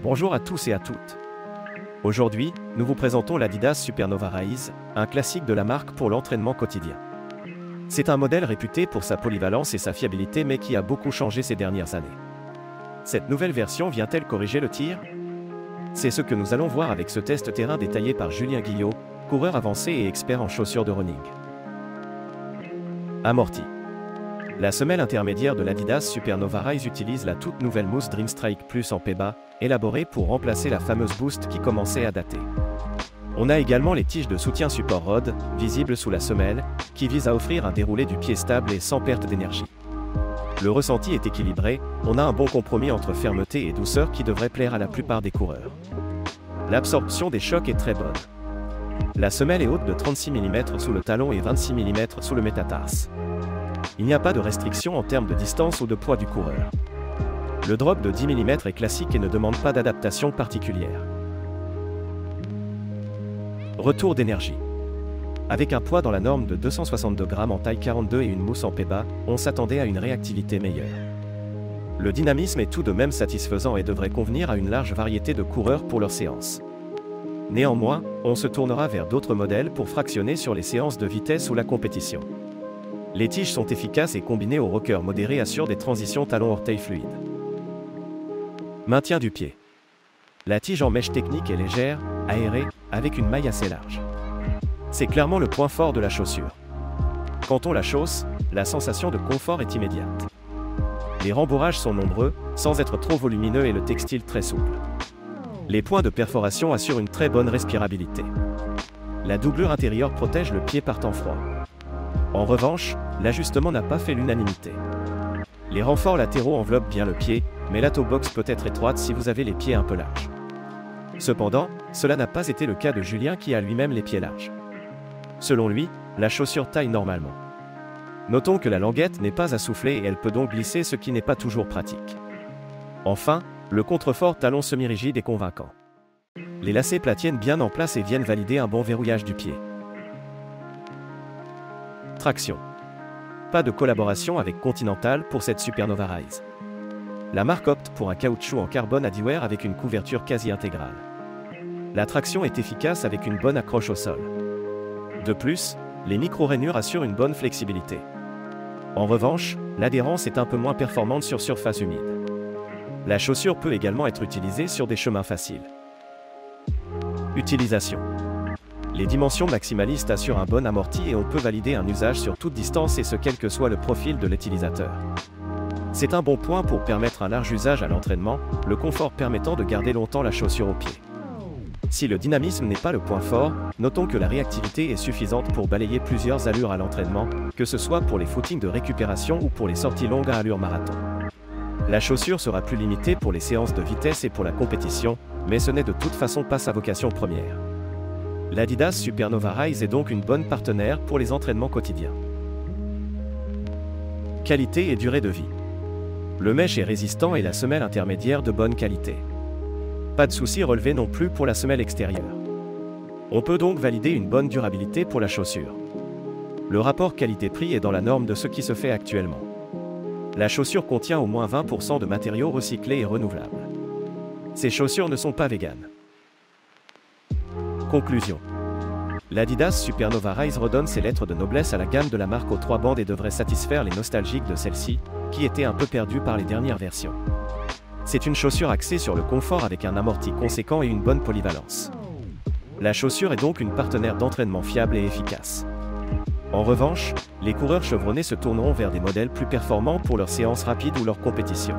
Bonjour à tous et à toutes. Aujourd'hui, nous vous présentons l'Adidas Supernova Rise, un classique de la marque pour l'entraînement quotidien. C'est un modèle réputé pour sa polyvalence et sa fiabilité mais qui a beaucoup changé ces dernières années. Cette nouvelle version vient-elle corriger le tir? C'est ce que nous allons voir avec ce test terrain détaillé par Julien Guillot, coureur avancé et expert en chaussures de running. Amorti. La semelle intermédiaire de l'Adidas Supernova Rise utilise la toute nouvelle mousse Dream Strike Plus en P-bas, élaborée pour remplacer la fameuse Boost qui commençait à dater. On a également les tiges de soutien support rod, visibles sous la semelle, qui visent à offrir un déroulé du pied stable et sans perte d'énergie. Le ressenti est équilibré, on a un bon compromis entre fermeté et douceur qui devrait plaire à la plupart des coureurs. L'absorption des chocs est très bonne. La semelle est haute de 36 mm sous le talon et 26 mm sous le métatarse. Il n'y a pas de restriction en termes de distance ou de poids du coureur. Le drop de 10 mm est classique et ne demande pas d'adaptation particulière. Retour d'énergie. Avec un poids dans la norme de 262 g en taille 42 et une mousse en P-bas, on s'attendait à une réactivité meilleure. Le dynamisme est tout de même satisfaisant et devrait convenir à une large variété de coureurs pour leurs séances. Néanmoins, on se tournera vers d'autres modèles pour fractionner sur les séances de vitesse ou la compétition. Les tiges sont efficaces et combinées au rocker modéré assurent des transitions talon-orteil fluides. Maintien du pied. La tige en mèche technique est légère, aérée, avec une maille assez large. C'est clairement le point fort de la chaussure. Quand on la chausse, la sensation de confort est immédiate. Les rembourrages sont nombreux, sans être trop volumineux et le textile très souple. Les points de perforation assurent une très bonne respirabilité. La doublure intérieure protège le pied par temps froid. En revanche, l'ajustement n'a pas fait l'unanimité. Les renforts latéraux enveloppent bien le pied, mais la toe box peut être étroite si vous avez les pieds un peu larges. Cependant, cela n'a pas été le cas de Julien qui a lui-même les pieds larges. Selon lui, la chaussure taille normalement. Notons que la languette n'est pas à souffler et elle peut donc glisser, ce qui n'est pas toujours pratique. Enfin, le contrefort talon semi-rigide est convaincant. Les lacets plats tiennent bien en place et viennent valider un bon verrouillage du pied. Traction. Pas de collaboration avec Continental pour cette Supernova Rise. La marque opte pour un caoutchouc en carbone Adiwear avec une couverture quasi intégrale. La traction est efficace avec une bonne accroche au sol. De plus, les micro-rainures assurent une bonne flexibilité. En revanche, l'adhérence est un peu moins performante sur surface humide. La chaussure peut également être utilisée sur des chemins faciles. Utilisation. Les dimensions maximalistes assurent un bon amorti et on peut valider un usage sur toute distance et ce quel que soit le profil de l'utilisateur. C'est un bon point pour permettre un large usage à l'entraînement, le confort permettant de garder longtemps la chaussure au pied. Si le dynamisme n'est pas le point fort, notons que la réactivité est suffisante pour balayer plusieurs allures à l'entraînement, que ce soit pour les footings de récupération ou pour les sorties longues à allure marathon. La chaussure sera plus limitée pour les séances de vitesse et pour la compétition, mais ce n'est de toute façon pas sa vocation première. L'Adidas Supernova Rise est donc une bonne partenaire pour les entraînements quotidiens. Qualité et durée de vie. Le mesh est résistant et la semelle intermédiaire de bonne qualité. Pas de soucis relevés non plus pour la semelle extérieure. On peut donc valider une bonne durabilité pour la chaussure. Le rapport qualité-prix est dans la norme de ce qui se fait actuellement. La chaussure contient au moins 20% de matériaux recyclés et renouvelables. Ces chaussures ne sont pas véganes. Conclusion. L'Adidas Supernova Rise redonne ses lettres de noblesse à la gamme de la marque aux 3 bandes et devrait satisfaire les nostalgiques de celle-ci, qui étaient un peu perdues par les dernières versions. C'est une chaussure axée sur le confort avec un amorti conséquent et une bonne polyvalence. La chaussure est donc une partenaire d'entraînement fiable et efficace. En revanche, les coureurs chevronnés se tourneront vers des modèles plus performants pour leurs séances rapides ou leurs compétitions.